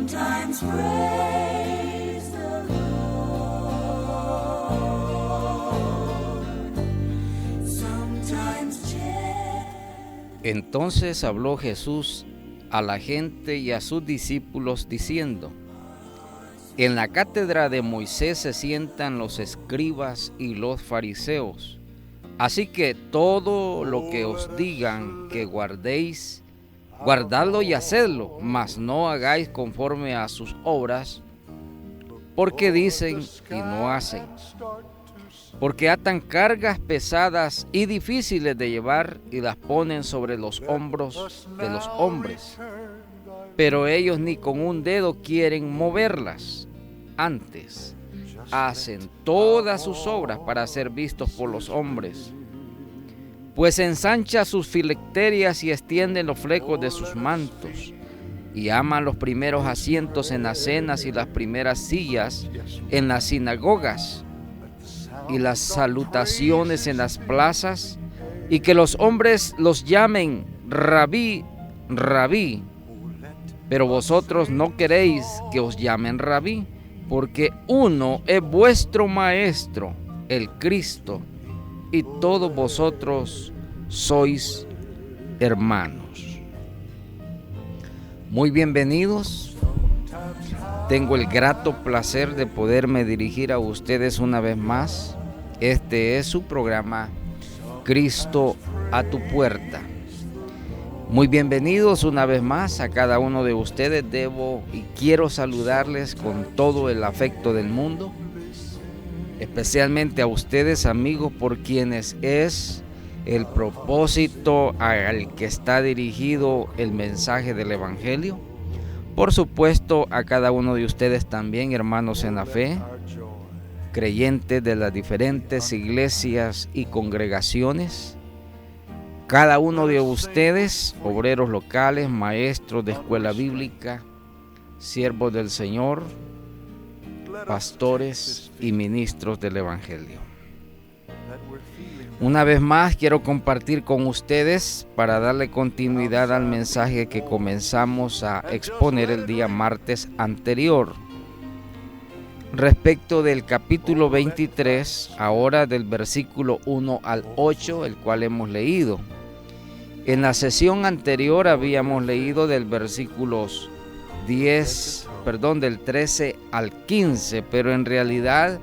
Sometimes praise the Lord, sometimes cheer. Entonces habló Jesús a la gente y a sus discípulos diciendo: En la cátedra de Moisés se sientan los escribas y los fariseos. Así que todo lo que os digan que guardéis, guardadlo y hacedlo, mas no hagáis conforme a sus obras, porque dicen y no hacen. Porque atan cargas pesadas y difíciles de llevar y las ponen sobre los hombros de los hombres, pero ellos ni con un dedo quieren moverlas. Antes, hacen todas sus obras para ser vistos por los hombres. Pues ensancha sus filacterias y extienden los flecos de sus mantos, y aman los primeros asientos en las cenas y las primeras sillas en las sinagogas, y las salutaciones en las plazas, y que los hombres los llamen Rabí, Rabí. Pero vosotros no queréis que os llamen Rabí, porque uno es vuestro Maestro, el Cristo, y todos vosotros sois hermanos. Muy bienvenidos. Tengo el grato placer de poderme dirigir a ustedes una vez más. Este es su programa Cristo a tu puerta. Muy bienvenidos una vez más a cada uno de ustedes. Debo y quiero saludarles con todo el afecto del mundo, especialmente a ustedes, amigos, por quienes es el propósito al que está dirigido el mensaje del Evangelio. Por supuesto, a cada uno de ustedes también, hermanos en la fe, creyentes de las diferentes iglesias y congregaciones. Cada uno de ustedes, obreros locales, maestros de escuela bíblica, siervos del Señor, pastores y ministros del Evangelio. Una vez más quiero compartir con ustedes para darle continuidad al mensaje que comenzamos a exponer el día martes anterior, respecto del capítulo 23, ahora del versículo 1 al 8, el cual hemos leído. En la sesión anterior habíamos leído del versículos del 13 al 15, pero en realidad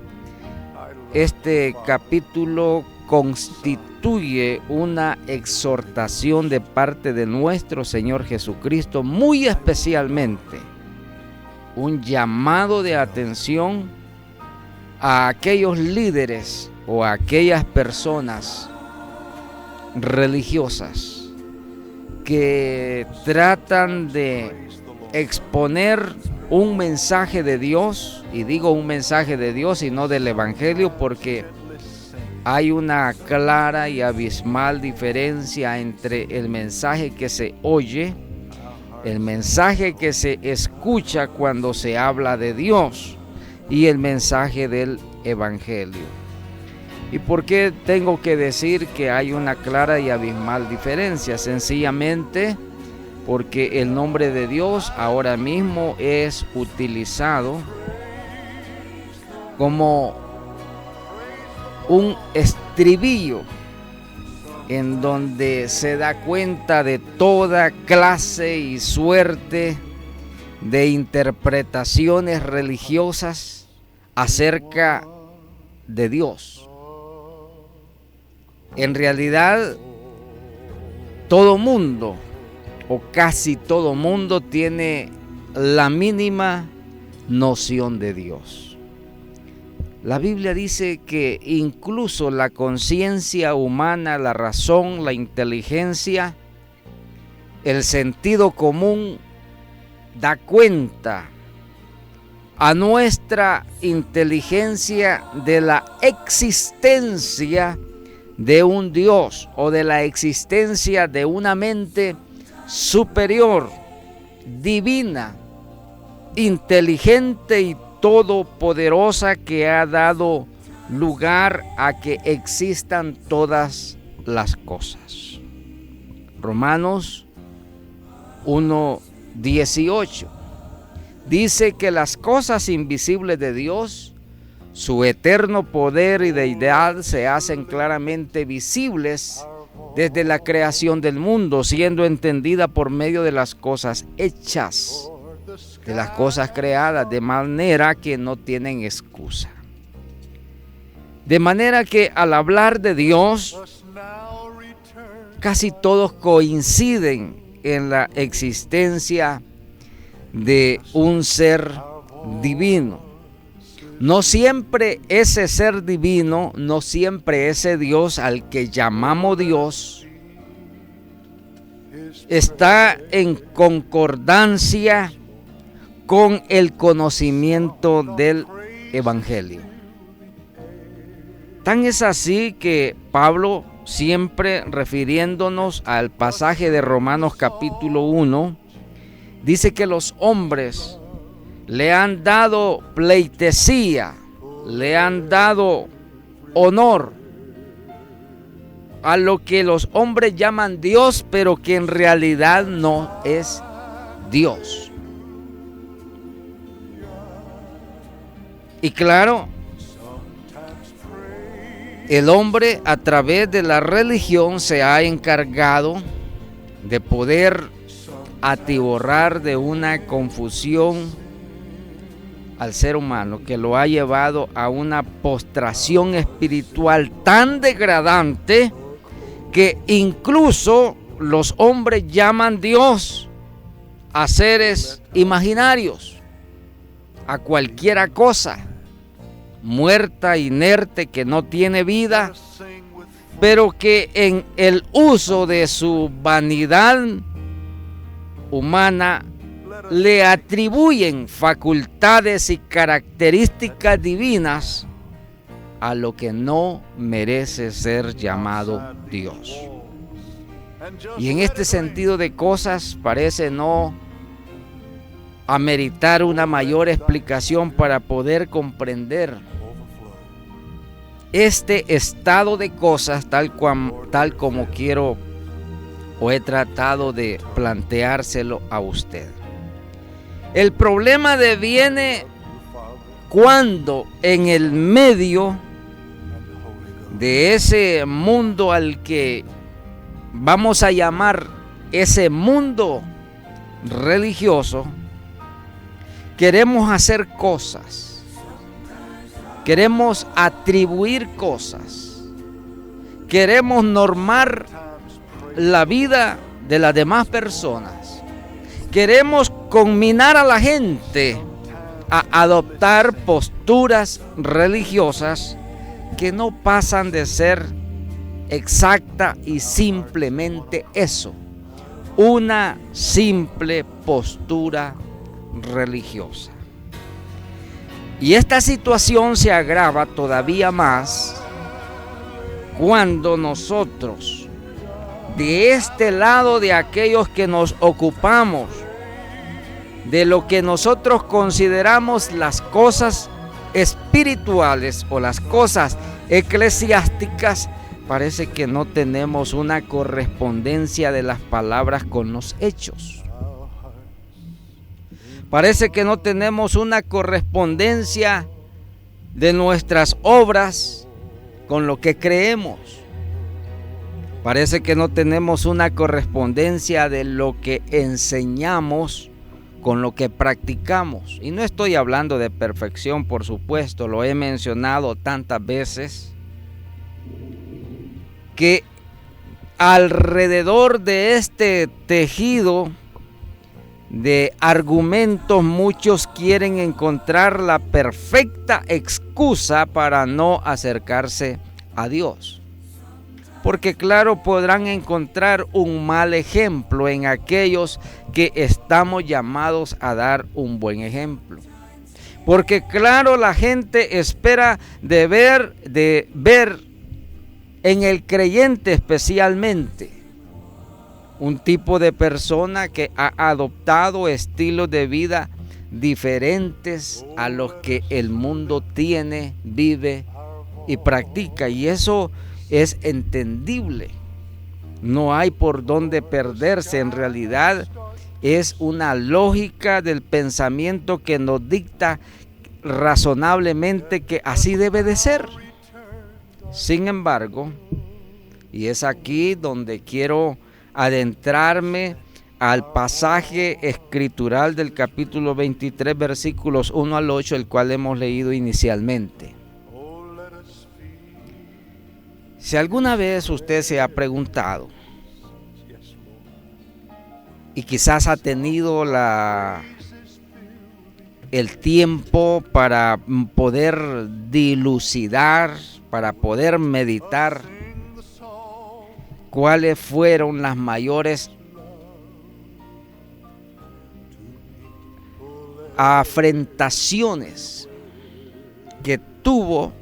este capítulo constituye una exhortación de parte de nuestro Señor Jesucristo, muy especialmente un llamado de atención a aquellos líderes o a aquellas personas religiosas que tratan de exponer un mensaje de Dios, y digo un mensaje de Dios y no del Evangelio, porque hay una clara y abismal diferencia entre el mensaje que se oye, el mensaje que se escucha cuando se habla de Dios, y el mensaje del Evangelio. ¿Y por qué tengo que decir que hay una clara y abismal diferencia? Sencillamente porque el nombre de Dios ahora mismo es utilizado como un estribillo en donde se da cuenta de toda clase y suerte de interpretaciones religiosas acerca de Dios. En realidad, todo mundo, o casi todo mundo, tiene la mínima noción de Dios. La Biblia dice que incluso la conciencia humana, la razón, la inteligencia, el sentido común da cuenta a nuestra inteligencia de la existencia de un Dios o de la existencia de una mente superior, divina, inteligente y todopoderosa, que ha dado lugar a que existan todas las cosas. Romanos 1:18 dice que las cosas invisibles de Dios, su eterno poder y deidad, se hacen claramente visibles desde la creación del mundo, siendo entendida por medio de las cosas hechas, de las cosas creadas, de manera que no tienen excusa. De manera que al hablar de Dios, casi todos coinciden en la existencia de un ser divino. No siempre ese ser divino, no siempre ese Dios al que llamamos Dios, está en concordancia con el conocimiento del Evangelio. Tan es así que Pablo, siempre refiriéndonos al pasaje de Romanos capítulo 1, dice que los hombres le han dado pleitesía, le han dado honor a lo que los hombres llaman Dios, pero que en realidad no es Dios. Y claro, el hombre a través de la religión se ha encargado de poder atiborrar de una confusión al ser humano, que lo ha llevado a una postración espiritual tan degradante que incluso los hombres llaman Dios a seres imaginarios, a cualquiera cosa muerta, inerte, que no tiene vida, pero que en el uso de su vanidad humana le atribuyen facultades y características divinas a lo que no merece ser llamado Dios. Y en este sentido de cosas parece no ameritar una mayor explicación para poder comprender este estado de cosas tal como quiero o he tratado de planteárselo a usted. El problema deviene cuando en el medio de ese mundo al que vamos a llamar ese mundo religioso, queremos hacer cosas, queremos atribuir cosas, queremos normar la vida de las demás personas, queremos conminar a la gente a adoptar posturas religiosas que no pasan de ser exacta y simplemente eso, una simple postura religiosa. Y esta situación se agrava todavía más cuando nosotros, de este lado de aquellos que nos ocupamos de lo que nosotros consideramos las cosas espirituales o las cosas eclesiásticas, parece que no tenemos una correspondencia de las palabras con los hechos. Parece que no tenemos una correspondencia de nuestras obras con lo que creemos. Parece que no tenemos una correspondencia de lo que enseñamos con lo que practicamos. Y no estoy hablando de perfección, por supuesto, lo he mencionado tantas veces, que alrededor de este tejido de argumentos muchos quieren encontrar la perfecta excusa para no acercarse a Dios. Porque claro, podrán encontrar un mal ejemplo en aquellos que estamos llamados a dar un buen ejemplo. Porque claro, la gente espera de ver en el creyente especialmente un tipo de persona que ha adoptado estilos de vida diferentes a los que el mundo tiene, vive y practica. Y eso es entendible. No hay por dónde perderse. En realidad, es una lógica del pensamiento que nos dicta razonablemente que así debe de ser. Sin embargo, y es aquí donde quiero adentrarme al pasaje escritural del capítulo 23, versículos 1 al 8, el cual hemos leído inicialmente. Si alguna vez usted se ha preguntado, y quizás ha tenido el tiempo para poder dilucidar, para poder meditar, cuáles fueron las mayores afrentaciones que tuvo,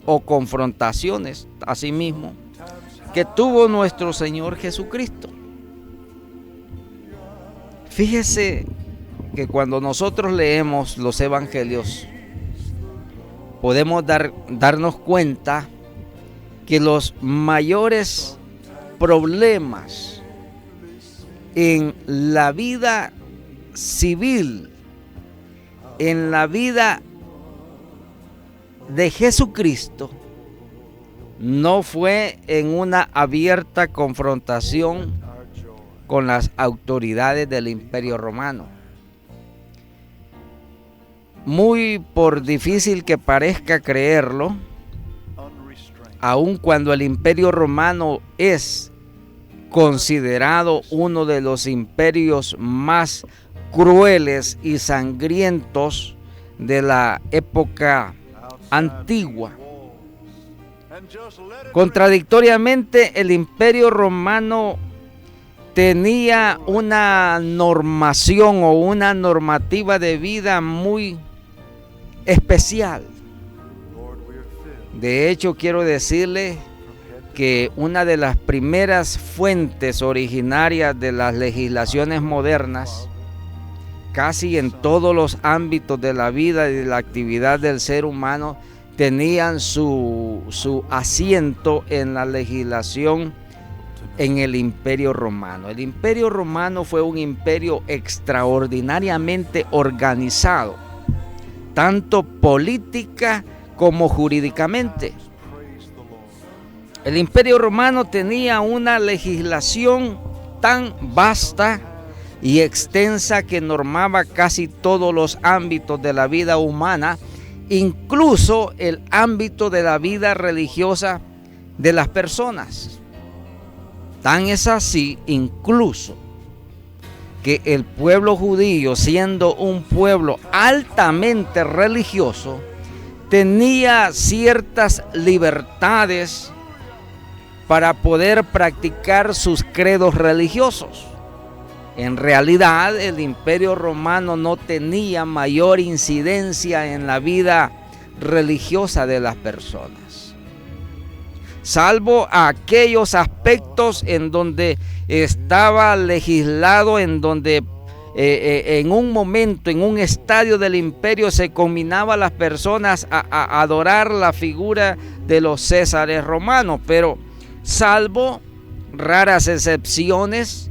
o confrontaciones asimismo, que tuvo nuestro Señor Jesucristo. Fíjese que cuando nosotros leemos los evangelios, podemos darnos cuenta que los mayores problemas en la vida civil, en la vida de Jesucristo, no fue en una abierta confrontación con las autoridades del Imperio Romano. Muy por difícil que parezca creerlo, aun cuando el Imperio Romano es considerado uno de los imperios más crueles y sangrientos de la época antigua, contradictoriamente el Imperio Romano tenía una normación o una normativa de vida muy especial. De hecho, quiero decirle que una de las primeras fuentes originarias de las legislaciones modernas, casi en todos los ámbitos de la vida y de la actividad del ser humano, tenían su asiento en la legislación en el Imperio Romano. El Imperio Romano fue un imperio extraordinariamente organizado, tanto política como jurídicamente. El Imperio Romano tenía una legislación tan vasta y extensa que normaba casi todos los ámbitos de la vida humana, incluso el ámbito de la vida religiosa de las personas. Tan es así, incluso, que el pueblo judío, siendo un pueblo altamente religioso, tenía ciertas libertades para poder practicar sus credos religiosos. En realidad, el Imperio Romano no tenía mayor incidencia en la vida religiosa de las personas, salvo aquellos aspectos en donde estaba legislado, en donde en un momento, en un estadio del imperio, se combinaba a las personas a adorar la figura de los césares romanos, pero salvo raras excepciones,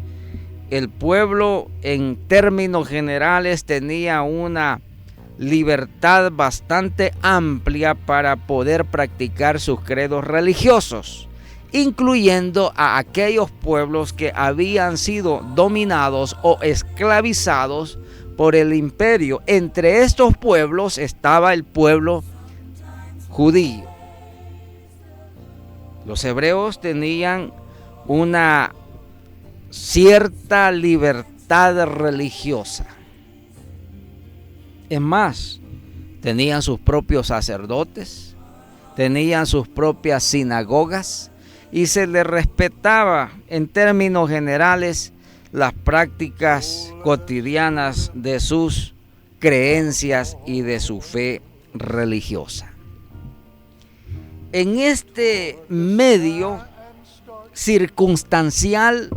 el pueblo en términos generales tenía una libertad bastante amplia para poder practicar sus credos religiosos, incluyendo a aquellos pueblos que habían sido dominados o esclavizados por el imperio. Entre estos pueblos estaba el pueblo judío. Los hebreos tenían una cierta libertad religiosa. Es más, tenían sus propios sacerdotes, tenían sus propias sinagogas y se les respetaba en términos generales las prácticas cotidianas de sus creencias y de su fe religiosa. En este medio circunstancial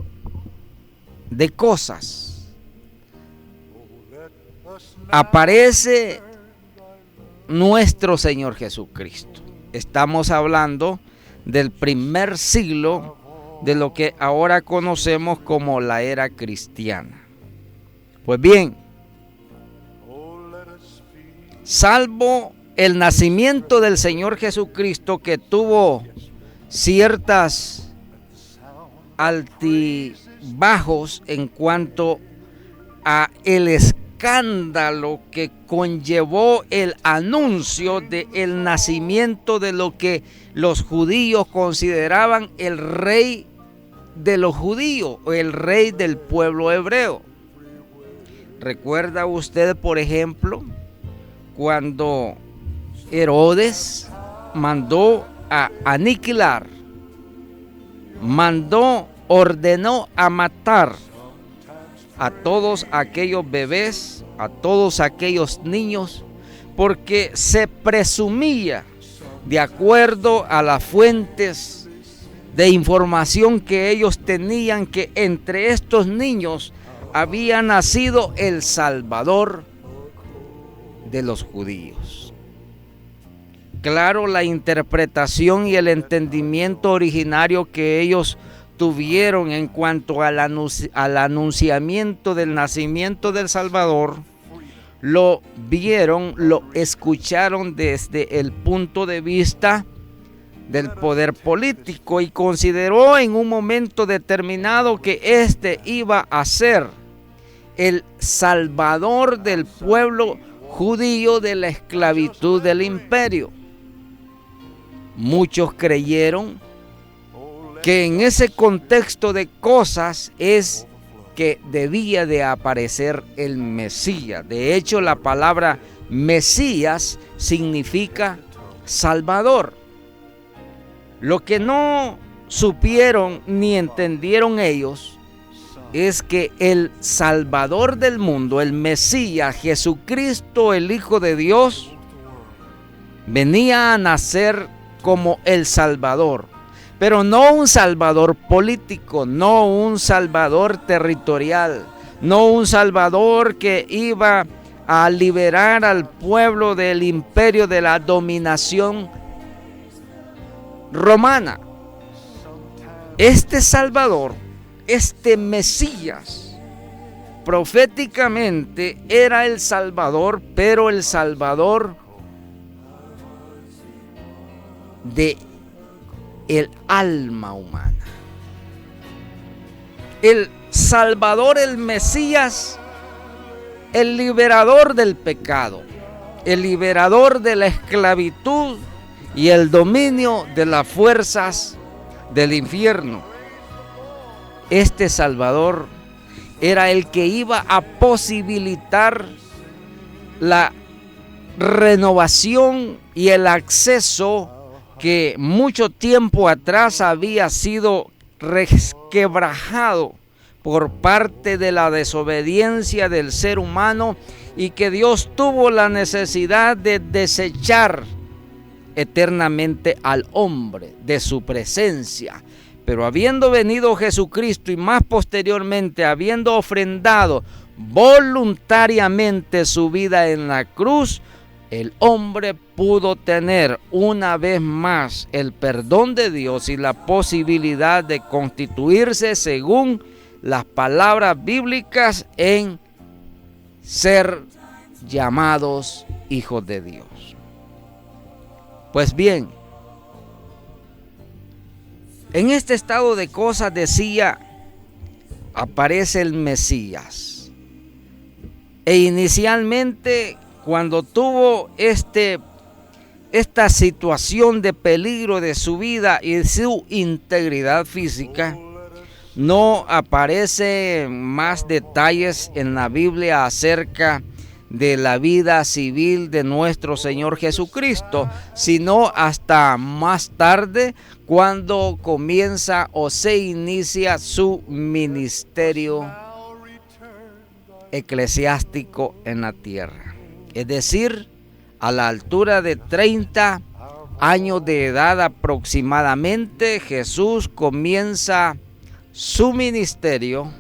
de cosas aparece nuestro Señor Jesucristo. Estamos hablando del primer siglo de lo que ahora conocemos como la era cristiana. Pues bien, salvo el nacimiento del Señor Jesucristo, que tuvo ciertas altibajos en cuanto a el escándalo que conllevó el anuncio del nacimiento de lo que los judíos consideraban el rey de los judíos o el rey del pueblo hebreo. ¿Recuerda usted, por ejemplo, cuando Herodes mandó a aniquilar, ordenó a matar a todos aquellos bebés, a todos aquellos niños, porque se presumía, de acuerdo a las fuentes de información que ellos tenían, que entre estos niños había nacido el Salvador de los judíos. Claro, la interpretación y el entendimiento originario que ellos tuvieron en cuanto al anunciamiento del nacimiento del Salvador, lo vieron, lo escucharon desde el punto de vista del poder político y consideró en un momento determinado que este iba a ser el Salvador del pueblo judío de la esclavitud del imperio. Muchos creyeron que en ese contexto de cosas es que debía de aparecer el Mesías. De hecho, la palabra Mesías significa Salvador. Lo que no supieron ni entendieron ellos es que el Salvador del mundo, el Mesías, Jesucristo, el Hijo de Dios, venía a nacer como el Salvador, pero no un Salvador político, no un Salvador territorial, no un Salvador que iba a liberar al pueblo del imperio de la dominación romana. Este Salvador, este Mesías, proféticamente era el Salvador, pero el Salvador de el alma humana. El Salvador, el Mesías, el liberador del pecado, el liberador de la esclavitud y el dominio de las fuerzas del infierno. Este Salvador era el que iba a posibilitar la renovación y el acceso que mucho tiempo atrás había sido resquebrajado por parte de la desobediencia del ser humano y que Dios tuvo la necesidad de desechar eternamente al hombre de su presencia. Pero habiendo venido Jesucristo y más posteriormente habiendo ofrendado voluntariamente su vida en la cruz, el hombre pudo tener una vez más el perdón de Dios y la posibilidad de constituirse, según las palabras bíblicas, en ser llamados hijos de Dios. Pues bien, en este estado de cosas, decía, aparece el Mesías. E inicialmente, cuando tuvo esta situación de peligro de su vida y su integridad física, no aparece más detalles en la Biblia acerca de la vida civil de nuestro Señor Jesucristo, sino hasta más tarde, cuando comienza o se inicia su ministerio eclesiástico en la tierra. Es decir, a la altura de 30 años de edad aproximadamente, Jesús comienza su ministerio,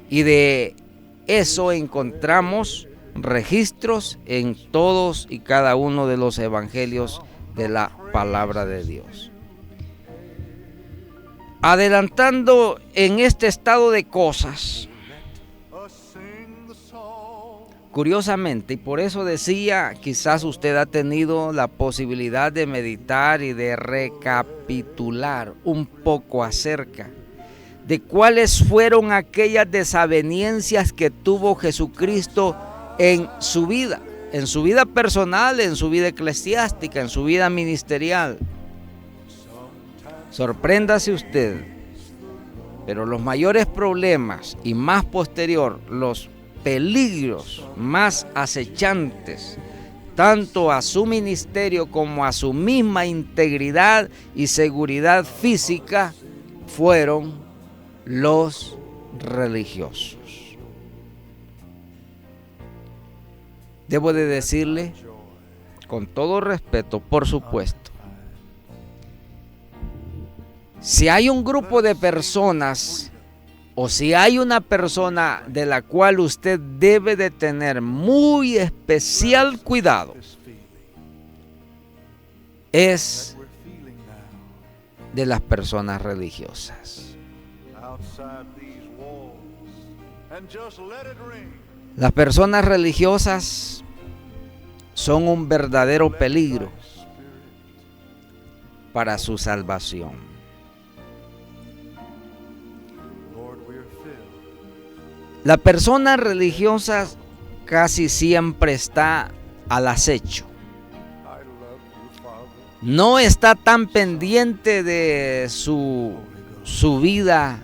y de eso encontramos registros en todos y cada uno de los evangelios de la palabra de Dios. Adelantando en este estado de cosas, Curiosamente, y por eso decía, quizás usted ha tenido la posibilidad de meditar y de recapitular un poco acerca de cuáles fueron aquellas desavenencias que tuvo Jesucristo en su vida personal, en su vida eclesiástica, en su vida ministerial. Sorpréndase usted, pero los mayores problemas y más posterior, los peligros más acechantes, tanto a su ministerio como a su misma integridad y seguridad física, fueron los religiosos. Debo de decirle, con todo respeto, por supuesto, si hay un grupo de personas o si hay una persona de la cual usted debe de tener muy especial cuidado, es de las personas religiosas. Las personas religiosas son un verdadero peligro para su salvación. La persona religiosa casi siempre está al acecho. No está tan pendiente de su vida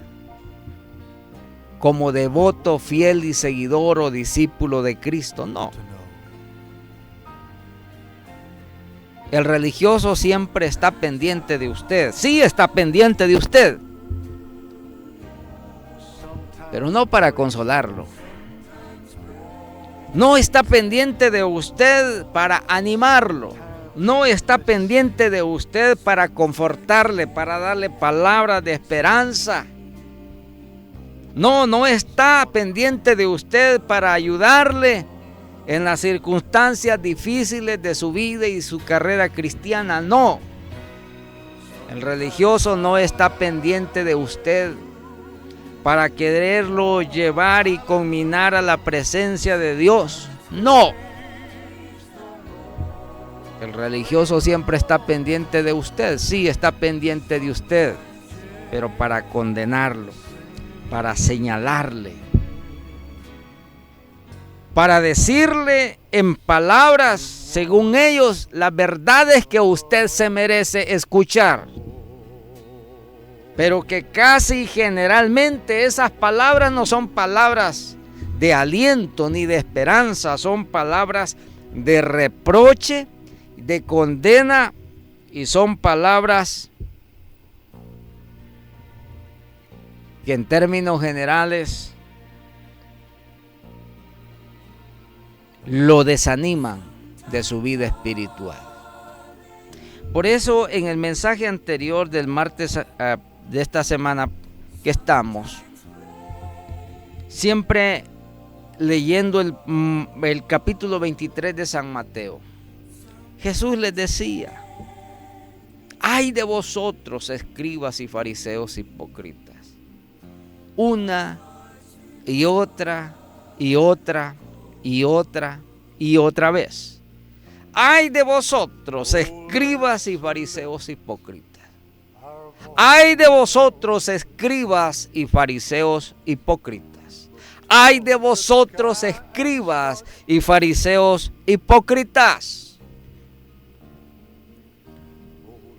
como devoto, fiel y seguidor o discípulo de Cristo, no. El religioso siempre está pendiente de usted. Sí, está pendiente de usted, pero no para consolarlo. No está pendiente de usted para animarlo. No está pendiente de usted para confortarle, para darle palabras de esperanza. No está pendiente de usted para ayudarle en las circunstancias difíciles de su vida y su carrera cristiana. No. El religioso no está pendiente de usted para quererlo llevar y conminar a la presencia de Dios. No. El religioso siempre está pendiente de usted. Sí, está pendiente de usted, pero para condenarlo, para señalarle, para decirle en palabras, según ellos, las verdades que usted se merece escuchar. Pero que casi generalmente esas palabras no son palabras de aliento ni de esperanza, son palabras de reproche, de condena, y son palabras que en términos generales lo desaniman de su vida espiritual. Por eso en el mensaje anterior del martes de esta semana que estamos, siempre leyendo el capítulo 23 de San Mateo, Jesús les decía: ay de vosotros, escribas y fariseos hipócritas, una y otra y otra y otra y otra vez. Ay de vosotros, escribas y fariseos hipócritas. Ay de vosotros, escribas y fariseos hipócritas. Ay de vosotros, escribas y fariseos hipócritas.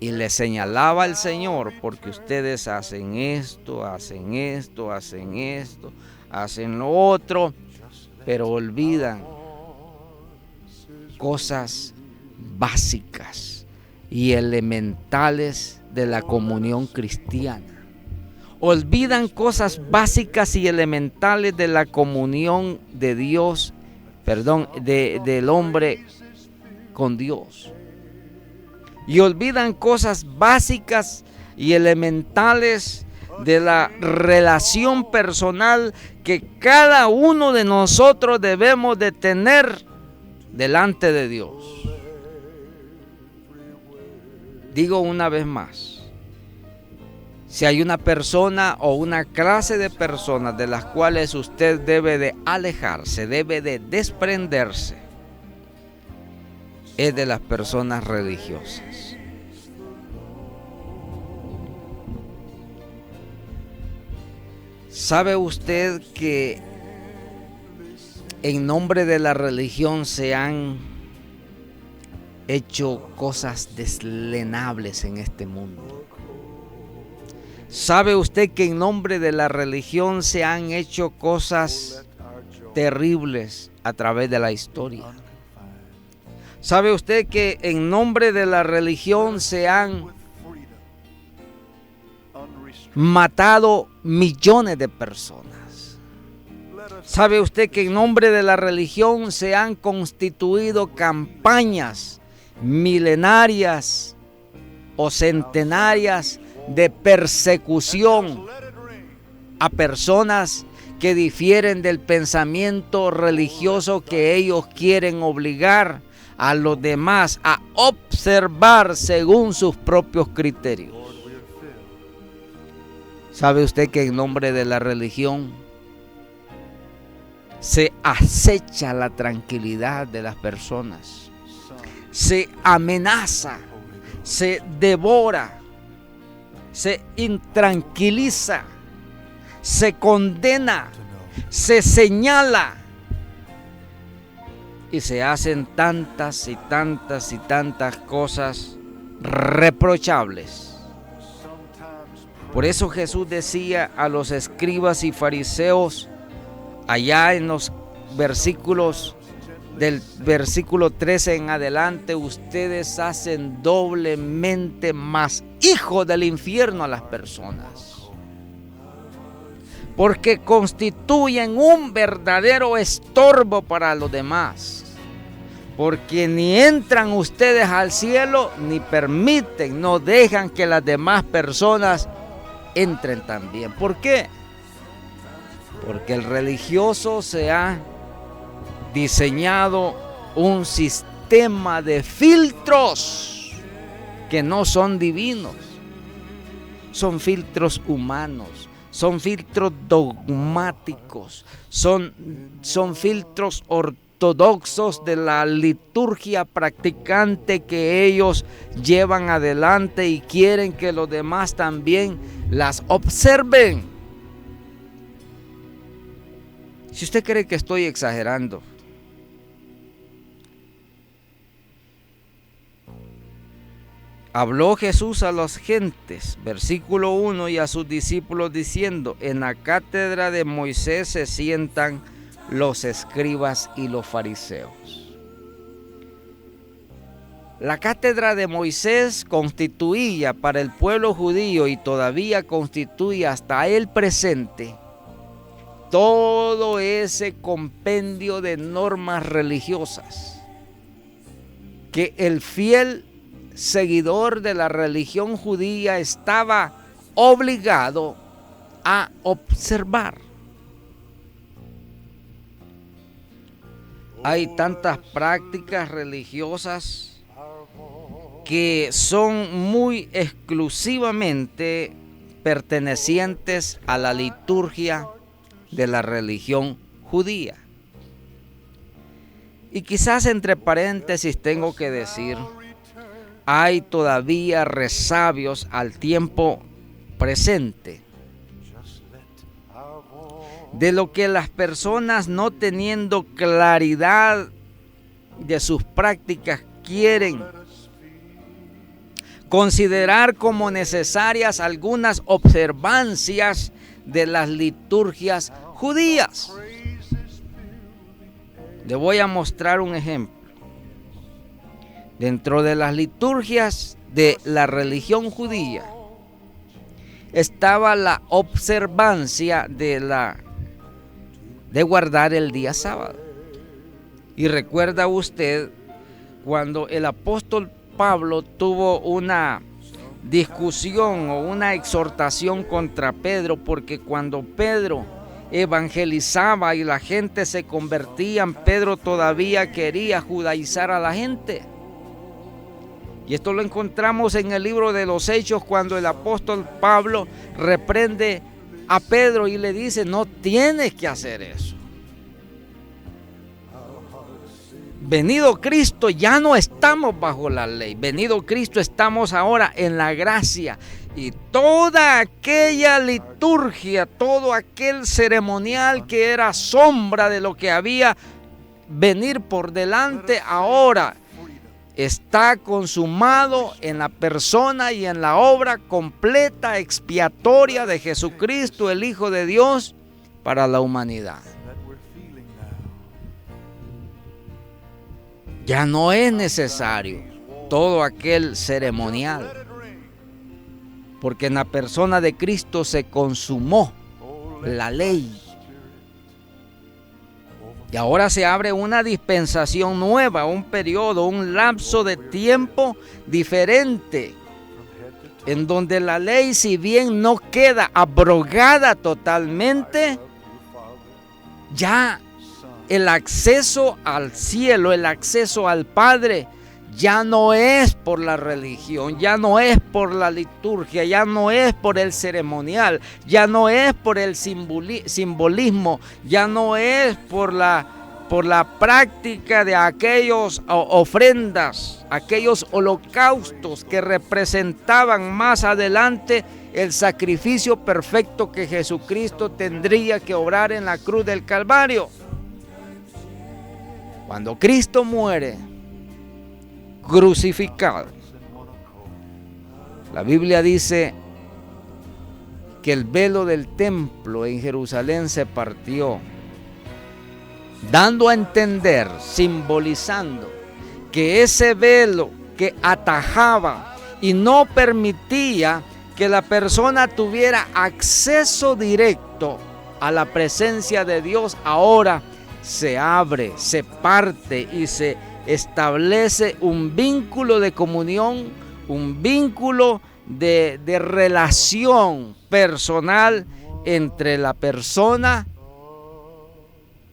Y le señalaba al Señor: porque ustedes hacen esto, hacen esto, hacen esto, hacen lo otro, pero olvidan cosas básicas y elementales de la comunión cristiana. Olvidan cosas básicas y elementales de la comunión de Dios, del hombre con Dios. Y olvidan cosas básicas y elementales de la relación personal que cada uno de nosotros debemos de tener delante de Dios. Digo una vez más, Si hay una persona o una clase de personas de las cuales usted debe de alejarse, debe de desprenderse, es de las personas religiosas. ¿Sabe usted que en nombre de la religión se han hecho cosas deslenables en este mundo? ¿Sabe usted que en nombre de la religión se han hecho cosas terribles a través de la historia? ¿Sabe usted que en nombre de la religión se han matado millones de personas? ¿Sabe usted que en nombre de la religión se han constituido campañas milenarias o centenarias de persecución a personas que difieren del pensamiento religioso que ellos quieren obligar a los demás a observar según sus propios criterios? ¿Sabe usted que en nombre de la religión se acecha la tranquilidad de las personas? Se amenaza, se devora, se intranquiliza, se condena, se señala y se hacen tantas y tantas y tantas cosas reprochables. Por eso Jesús decía a los escribas y fariseos allá en los versículos del versículo 13 en adelante: ustedes hacen doblemente más hijos del infierno a las personas, porque constituyen un verdadero estorbo para los demás, porque ni entran ustedes al cielo, ni permiten, no dejan que las demás personas entren también. ¿Por qué? Porque el religioso se ha diseñado un sistema de filtros que no son divinos, son filtros humanos, son filtros dogmáticos, son filtros ortodoxos de la liturgia practicante que ellos llevan adelante y quieren que los demás también las observen. Si usted cree que estoy exagerando, habló Jesús a las gentes, versículo 1, y a sus discípulos diciendo: en la cátedra de Moisés se sientan los escribas y los fariseos. La cátedra de Moisés constituía para el pueblo judío y todavía constituye hasta el presente todo ese compendio de normas religiosas que el fiel seguidor de la religión judía estaba obligado a observar. Hay tantas prácticas religiosas que son muy exclusivamente pertenecientes a la liturgia de la religión judía. Y quizás entre paréntesis tengo que decir, hay todavía resabios al tiempo presente de lo que las personas, no teniendo claridad de sus prácticas, quieren considerar como necesarias algunas observancias de las liturgias judías. Le voy a mostrar un ejemplo. Dentro de las liturgias de la religión judía estaba la observancia de guardar el día sábado. Y recuerda usted cuando el apóstol Pablo tuvo una discusión o una exhortación contra Pedro, porque cuando Pedro evangelizaba y la gente se convertía, Pedro todavía quería judaizar a la gente. Y esto lo encontramos en el libro de los Hechos, cuando el apóstol Pablo reprende a Pedro y le dice: no tienes que hacer eso. Venido Cristo, ya no estamos bajo la ley. Venido Cristo, estamos ahora en la gracia. Y toda aquella liturgia, todo aquel ceremonial que era sombra de lo que había venir por delante, ahora está consumado en la persona y en la obra completa, expiatoria de Jesucristo, el Hijo de Dios, para la humanidad. Ya no es necesario todo aquel ceremonial, porque en la persona de Cristo se consumó la ley. Y ahora se abre una dispensación nueva, un periodo, un lapso de tiempo diferente, en donde la ley, si bien no queda abrogada totalmente, ya el acceso al cielo, el acceso al Padre, ya no es por la religión, ya no es por la liturgia, ya no es por el ceremonial, ya no es por el simbolismo, ya no es por la práctica de aquellas ofrendas, aquellos holocaustos que representaban más adelante el sacrificio perfecto que Jesucristo tendría que obrar en la cruz del Calvario. Cuando Cristo muere crucificado, la Biblia dice que el velo del templo en Jerusalén se partió, dando a entender, simbolizando, que ese velo que atajaba y no permitía que la persona tuviera acceso directo a la presencia de Dios, ahora se abre, se parte y se establece un vínculo de comunión, un vínculo de relación personal entre la persona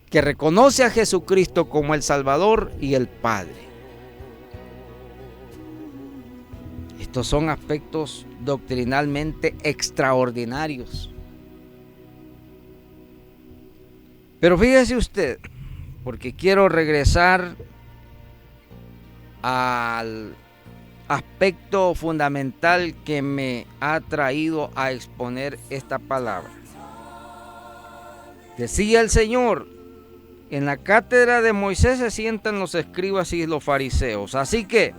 que reconoce a Jesucristo como el Salvador y el Padre. Estos son aspectos doctrinalmente extraordinarios. Pero fíjese usted, porque quiero regresar al aspecto fundamental que me ha traído a exponer esta palabra. Decía el Señor: en la cátedra de Moisés se sientan los escribas y los fariseos. Así que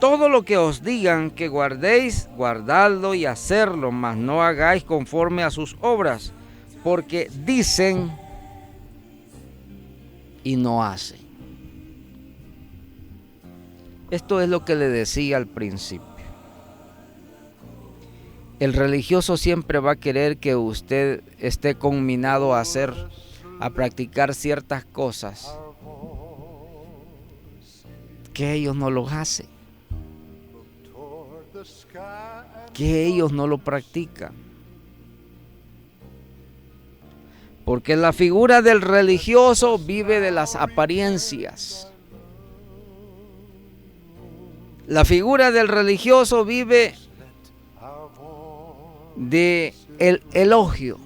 todo lo que os digan que guardéis, guardadlo y hacerlo, mas no hagáis conforme a sus obras, porque dicen y no hacen. Esto es lo que le decía al principio. El religioso siempre va a querer que usted esté conminado a practicar ciertas cosas que ellos no lo hacen, que ellos no lo practican. Porque la figura del religioso vive de las apariencias. La figura del religioso vive de el elogio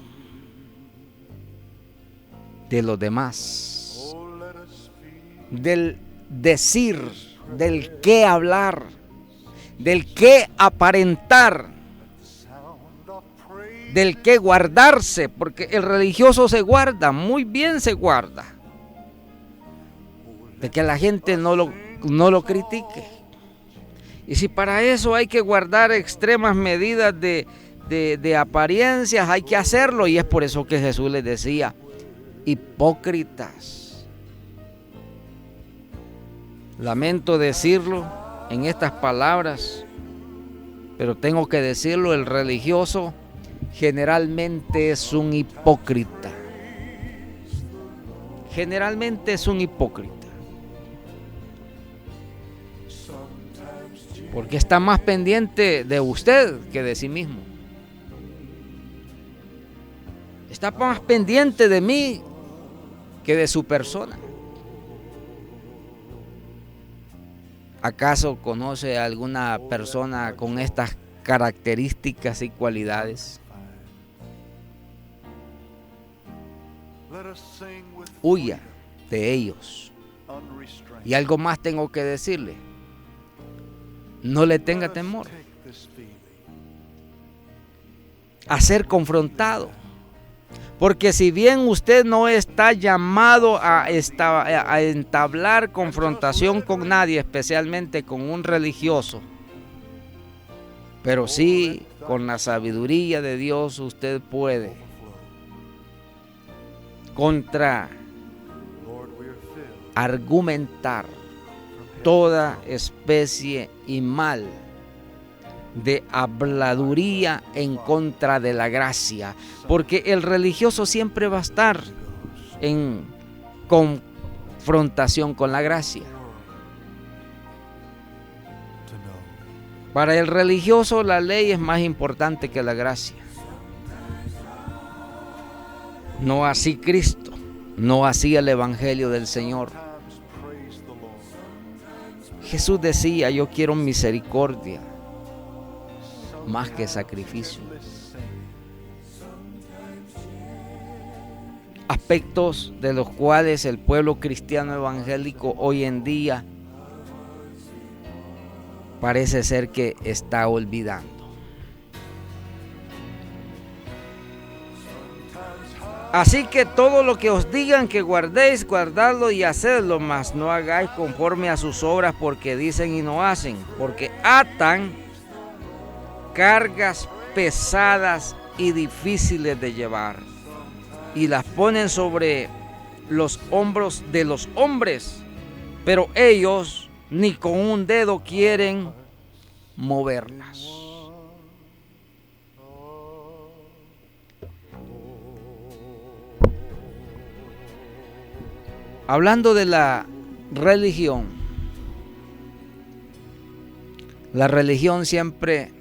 de los demás, del decir, del qué hablar, del qué aparentar, del qué guardarse, porque el religioso se guarda, muy bien se guarda, de que la gente no lo critique. Y si para eso hay que guardar extremas medidas de apariencias, hay que hacerlo. Y es por eso que Jesús les decía: hipócritas. Lamento decirlo en estas palabras, pero tengo que decirlo: el religioso generalmente es un hipócrita. Generalmente es un hipócrita. Porque está más pendiente de usted que de sí mismo. Está más pendiente de mí que de su persona. ¿Acaso conoce a alguna persona con estas características y cualidades? Huya de ellos. Y algo más tengo que decirle. No le tenga temor a ser confrontado. Porque si bien usted no está llamado a entablar confrontación con nadie, especialmente con un religioso, pero sí con la sabiduría de Dios usted puede argumentar toda especie y mal de habladuría en contra de la gracia, porque el religioso siempre va a estar en confrontación con la gracia. Para el religioso la ley es más importante que la gracia. No así Cristo, no así el Evangelio del Señor. Jesús decía: yo quiero misericordia más que sacrificio. Aspectos de los cuales el pueblo cristiano evangélico hoy en día parece ser que está olvidando. Así que todo lo que os digan que guardéis, guardadlo y hacedlo, mas no hagáis conforme a sus obras, porque dicen y no hacen, porque atan cargas pesadas y difíciles de llevar, y las ponen sobre los hombros de los hombres, pero ellos ni con un dedo quieren moverlas. Hablando de la religión siempre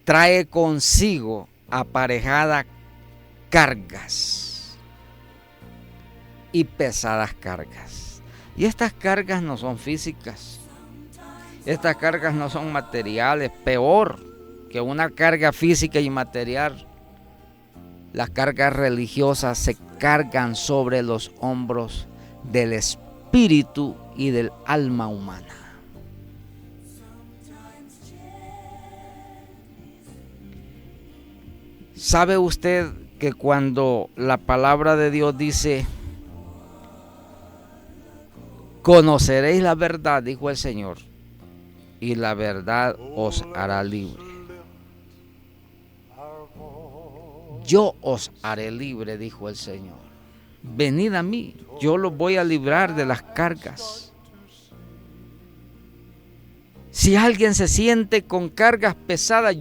trae consigo aparejada cargas y pesadas cargas. Y estas cargas no son físicas, estas cargas no son materiales. Peor que una carga física y material, las cargas religiosas se cargan sobre los hombros del espíritu y del alma humana. ¿Sabe usted que cuando la palabra de Dios dice: conoceréis la verdad, dijo el Señor, y la verdad os hará libre? Yo os haré libre, dijo el Señor. Venid a mí, yo los voy a librar de las cargas. Si alguien se siente con cargas pesadas,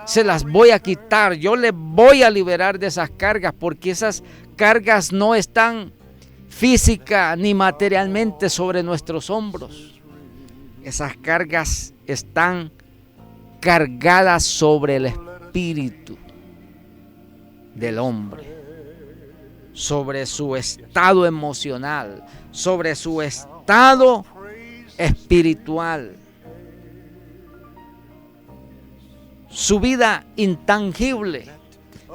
se las voy a quitar, yo les voy a liberar de esas cargas, porque esas cargas no están física ni materialmente sobre nuestros hombros. Esas cargas están cargadas sobre el espíritu del hombre, sobre su estado emocional, sobre su estado espiritual, su vida intangible,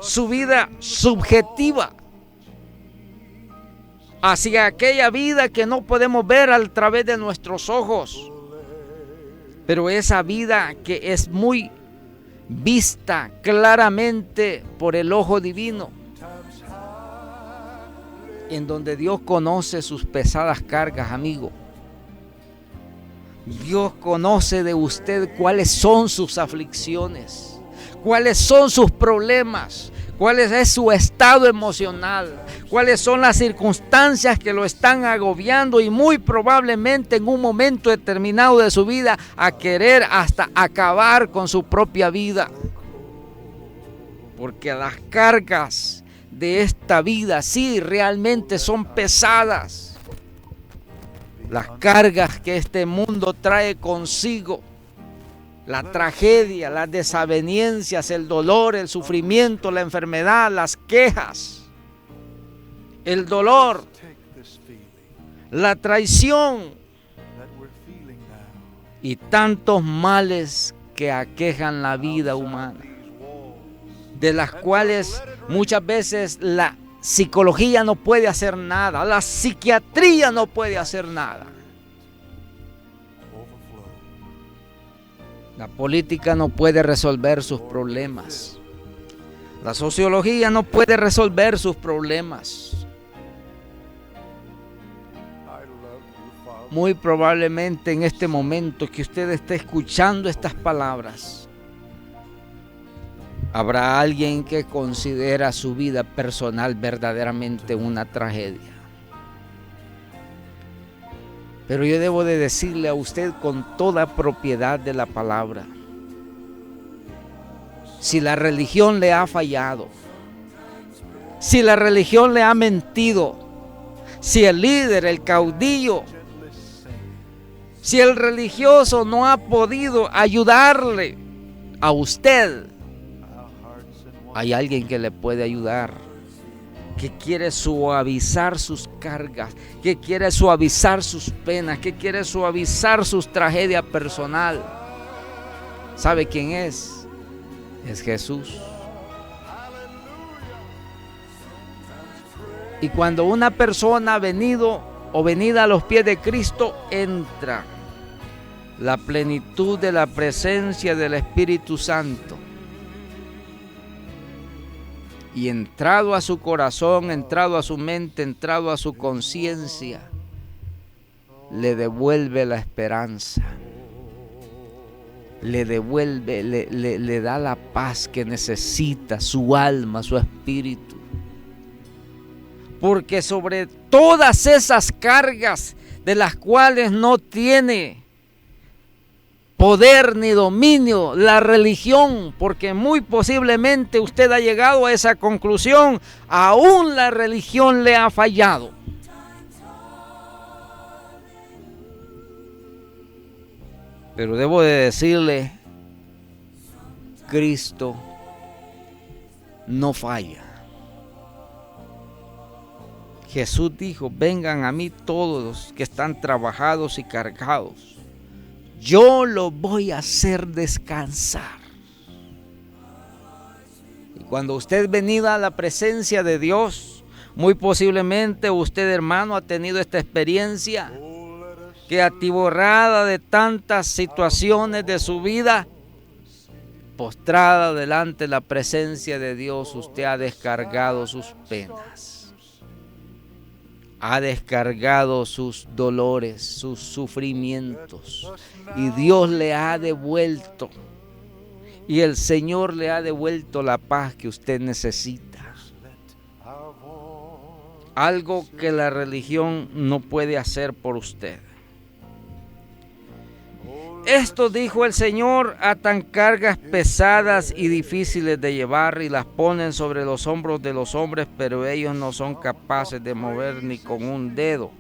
su vida subjetiva, hacia aquella vida que no podemos ver a través de nuestros ojos, pero esa vida que es muy vista claramente por el ojo divino, en donde Dios conoce sus pesadas cargas, amigo. Dios conoce de usted cuáles son sus aflicciones, cuáles son sus problemas, cuál es su estado emocional, cuáles son las circunstancias que lo están agobiando, y muy probablemente en un momento determinado de su vida a querer hasta acabar con su propia vida. Porque las cargas de esta vida sí realmente son pesadas. Las cargas que este mundo trae consigo, la tragedia, las desavenencias, el dolor, el sufrimiento, la enfermedad, las quejas, el dolor, la traición that we're feeling now. y tantos males que aquejan la vida humana, These walls. de las cuales muchas veces la psicología no puede hacer nada, la psiquiatría no puede hacer nada, Overflow. la política no puede resolver sus problemas, la sociología no puede resolver sus problemas. I love you, Father. Muy probablemente en este momento que usted esté escuchando estas palabras, habrá alguien que considera su vida personal verdaderamente una tragedia. Pero yo debo de decirle a usted con toda propiedad de la palabra, si la religión le ha fallado, si la religión le ha mentido, si el líder, el caudillo, si el religioso no ha podido ayudarle a usted, hay alguien que le puede ayudar, que quiere suavizar sus cargas, que quiere suavizar sus penas, que quiere suavizar sus tragedias personal. ¿Sabe quién es? Es Jesús. Y cuando una persona ha venido o venida a los pies de Cristo, entra la plenitud de la presencia del Espíritu Santo. Y entrado a su corazón, entrado a su mente, entrado a su conciencia, le devuelve la esperanza, le devuelve, le da la paz que necesita su alma, su espíritu. Porque sobre todas esas cargas de las cuales no tiene poder ni dominio la religión, porque muy posiblemente usted ha llegado a esa conclusión, aún la religión le ha fallado. Pero debo de decirle, Cristo no falla. Jesús dijo, vengan a mí todos los que están trabajados y cargados. Yo los voy a hacer descansar. Y cuando usted venida a la presencia de Dios, muy posiblemente usted, hermano, ha tenido esta experiencia que atiborrada de tantas situaciones de su vida, postrada delante de la presencia de Dios, usted ha descargado sus penas. Ha descargado sus dolores, sus sufrimientos, y Dios le ha devuelto, y el Señor le ha devuelto la paz que usted necesita. Algo que la religión no puede hacer por usted. Esto, dijo el Señor, atan cargas pesadas y difíciles de llevar y las ponen sobre los hombros de los hombres, pero ellos no son capaces de mover ni con un dedo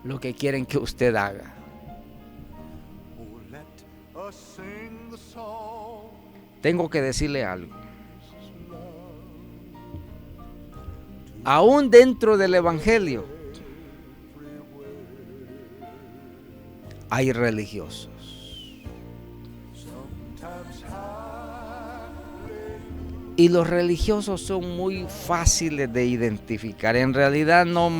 lo que quieren que usted haga. Tengo que decirle algo. Aún dentro del Evangelio hay religiosos. Y los religiosos son muy fáciles de identificar. En realidad no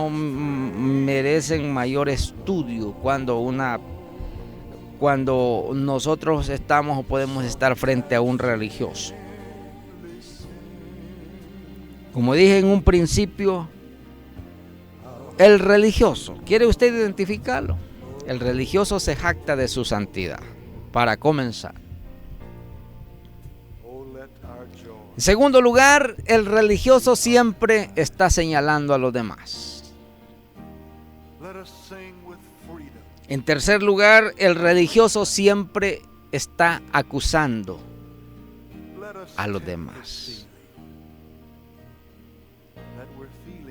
merecen mayor estudio cuando nosotros estamos o podemos estar frente a un religioso. Como dije en un principio, el religioso, ¿quiere usted identificarlo? El religioso se jacta de su santidad, para comenzar. En segundo lugar, el religioso siempre está señalando a los demás. En tercer lugar, el religioso siempre está acusando a los demás.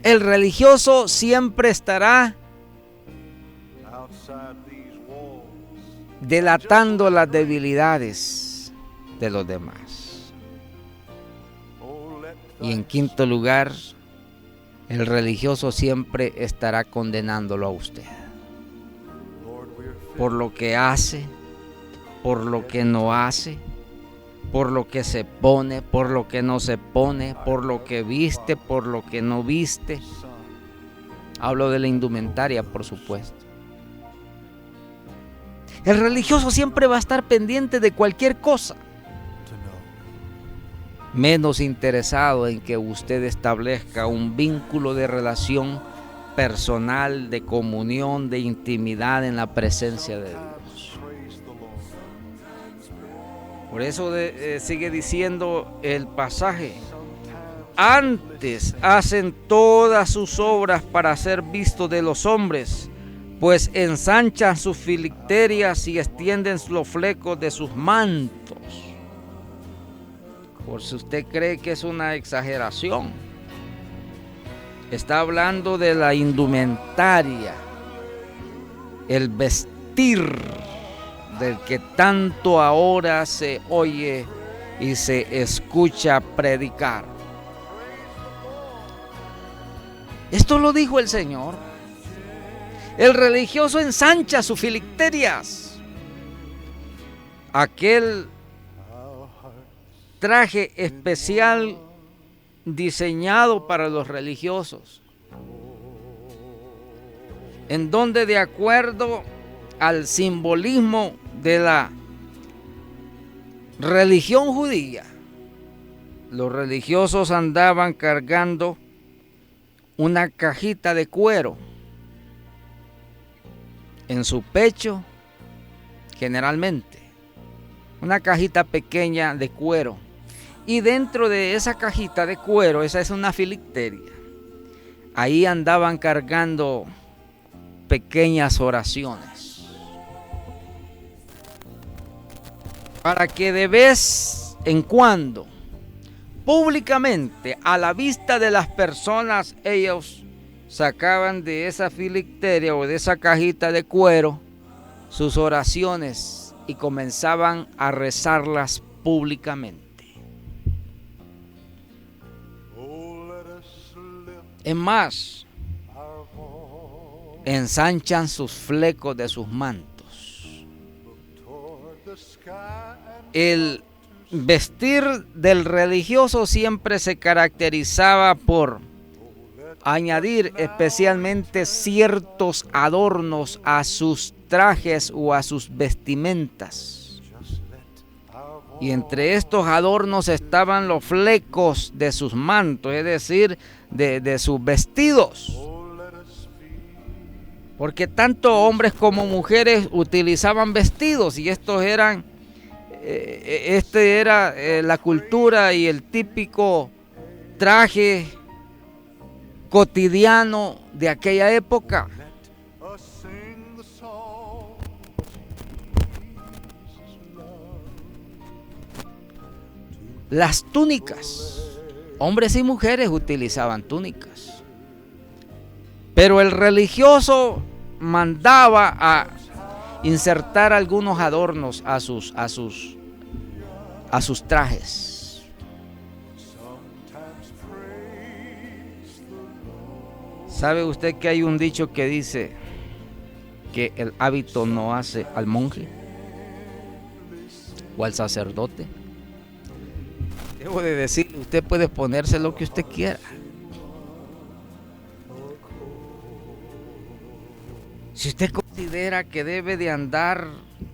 El religioso siempre estará delatando las debilidades de los demás. Y en quinto lugar, el religioso siempre estará condenándolo a usted Lord, we're por lo que hace, por lo que no hace, por lo que se pone, por lo que no se pone, por lo que viste, por lo que no viste. Son Hablo de la indumentaria, por supuesto. El religioso siempre va a estar pendiente de cualquier cosa, to know. menos interesado en que usted establezca un vínculo de relación personal, de comunión, de intimidad en la presencia de Dios. Praise the Lord. Por eso sigue diciendo el pasaje: antes hacen todas sus obras para ser vistos de los hombres, pues ensanchan sus filacterias y extienden los flecos de sus mantos. Por si usted cree que es una exageración, está hablando de la indumentaria, el vestir del que tanto ahora se oye y se escucha predicar. Esto lo dijo el Señor. El religioso ensancha sus filacterias. Aquel traje especial diseñado para los religiosos, en donde, de acuerdo al simbolismo de la religión judía, los religiosos andaban cargando una cajita de cuero en su pecho, generalmente una cajita pequeña de cuero, y dentro de esa cajita de cuero, esa es una filacteria, ahí andaban cargando pequeñas oraciones, para que de vez en cuando, públicamente, a la vista de las personas, ellos sacaban de esa filacteria o de esa cajita de cuero sus oraciones y comenzaban a rezarlas públicamente. Oh, let us lift Es más, our voice ensanchan sus flecos de sus mantos. toward the sky and El vestir del religioso siempre se caracterizaba por añadir especialmente ciertos adornos a sus trajes o a sus vestimentas. just let our voice Y entre estos adornos estaban los flecos de sus mantos, es decir, de sus vestidos. oh, let us feel Porque tanto hombres como mujeres utilizaban vestidos, y estos eran, la cultura y el típico traje cotidiano de aquella época. us sing the song Jesus love. Las túnicas, hombres y mujeres utilizaban túnicas, pero el religioso mandaba a insertar algunos adornos a sus trajes. Sometimes praise the Lord. ¿Sabe usted que hay un dicho que dice que el hábito no hace al monje o al sacerdote? Debo de decirle, usted puede ponerse lo que usted quiera. Si usted considera que debe de andar,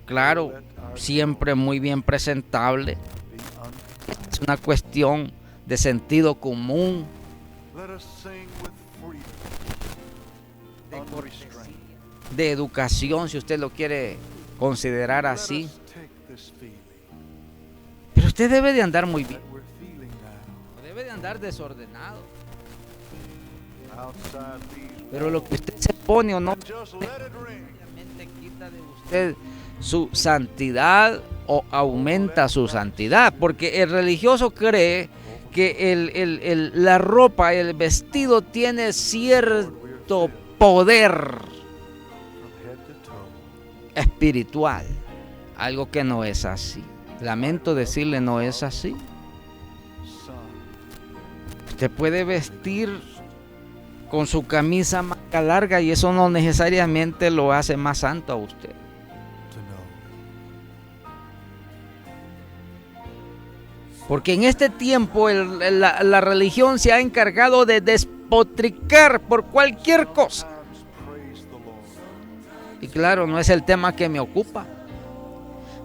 claro, siempre muy bien presentable, es una cuestión de sentido común, Let us sing with freedom, unrestrained. de educación, si usted lo quiere considerar Let así. us take this feeling Pero usted debe de andar muy bien, that we're feeling now no debe de andar desordenado. outside these Pero lo que usted se pone o no and just let it ring. realmente quita de usted su santidad o aumenta su santidad, porque el religioso cree que la ropa, el vestido tiene cierto poder From head to toe. espiritual, algo que no es así. Lamento decirle, no es así. Son, Usted puede vestir con su camisa manga larga, y eso no necesariamente lo hace más santo a usted. to know Porque en este tiempo la religión se ha encargado de despotricar por cualquier cosa. times praise the Lord. Y claro, no es el tema que me ocupa.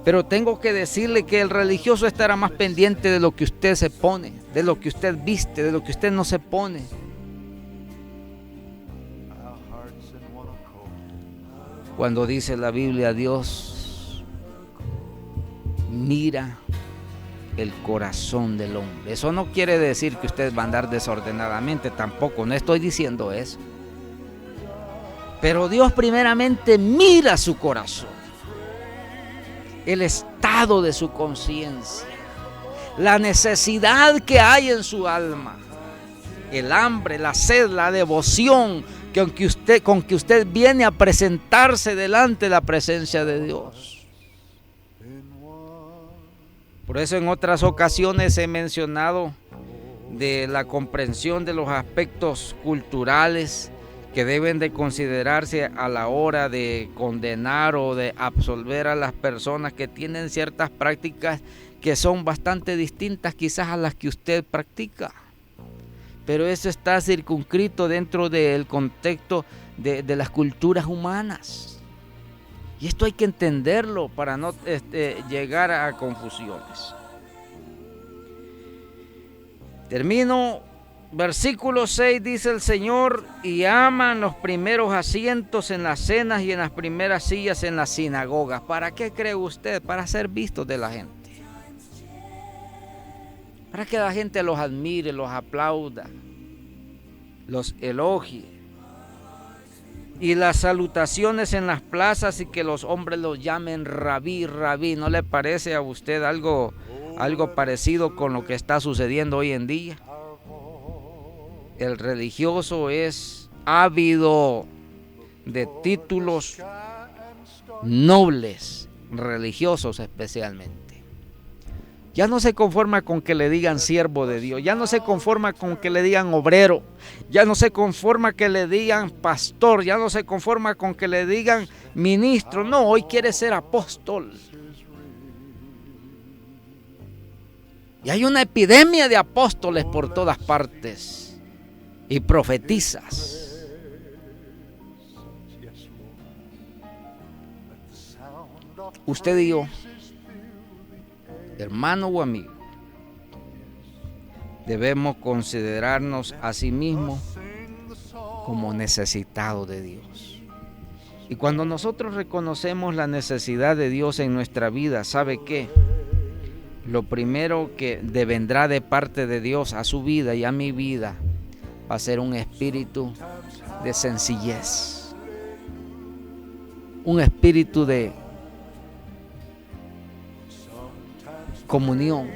Pero tengo que decirle que el religioso estará más pendiente de lo que usted se pone, de lo que usted viste, de lo que usted no se pone. Our hearts in one accord. Cuando dice la Biblia, Dios mira el corazón del hombre. Eso no quiere decir que usted va a andar desordenadamente, tampoco, no estoy diciendo eso. Pero Dios primeramente mira su corazón, el estado de su conciencia, la necesidad que hay en su alma, el hambre, la sed, la devoción con que usted viene a presentarse delante de la presencia de Dios. Por eso en otras ocasiones he mencionado de la comprensión de los aspectos culturales que deben de considerarse a la hora de condenar o de absolver a las personas que tienen ciertas prácticas que son bastante distintas quizás a las que usted practica. Pero eso está circunscrito dentro del contexto de las culturas humanas. Y esto hay que entenderlo para no llegar a confusiones. Termino. Versículo 6 dice el Señor: y aman los primeros asientos en las cenas y en las primeras sillas en las sinagogas. ¿Para qué cree usted? Para ser vistos de la gente. Para que la gente los admire, los aplauda, los elogie. Y las salutaciones en las plazas y que los hombres los llamen rabí, rabí. ¿No le parece a usted algo parecido con lo que está sucediendo hoy en día? El religioso es ávido de títulos nobles, religiosos especialmente. Ya no se conforma con que le digan siervo de Dios, ya no se conforma con que le digan obrero, ya no se conforma que le digan pastor, ya no se conforma con que le digan ministro, no, hoy quiere ser apóstol. Y hay una epidemia de apóstoles por todas partes y profetizas. Usted y yo, hermano o amigo, debemos considerarnos a sí mismos como necesitados de Dios. Y cuando nosotros reconocemos la necesidad de Dios en nuestra vida, ¿sabe qué? Lo primero que vendrá de parte de Dios a su vida y a mi vida va a ser un espíritu de sencillez, un espíritu de comunión,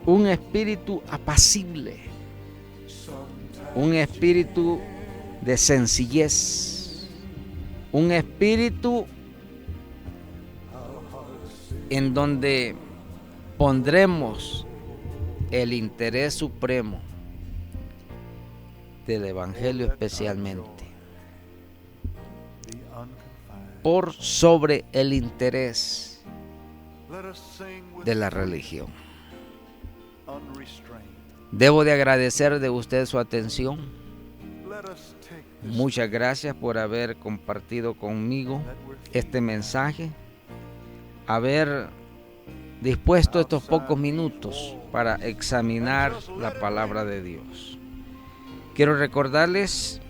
un espíritu apacible, un espíritu de sencillez, un espíritu en donde pondremos el interés supremo del Evangelio especialmente por sobre el interés de la religión. Debo de agradecer de usted su atención. Muchas gracias por haber compartido conmigo este mensaje, haber dispuesto estos pocos minutos para examinar la palabra de Dios. Quiero recordarles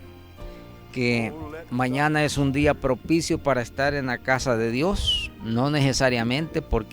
que mañana es un día propicio para estar en la casa de Dios, no necesariamente porque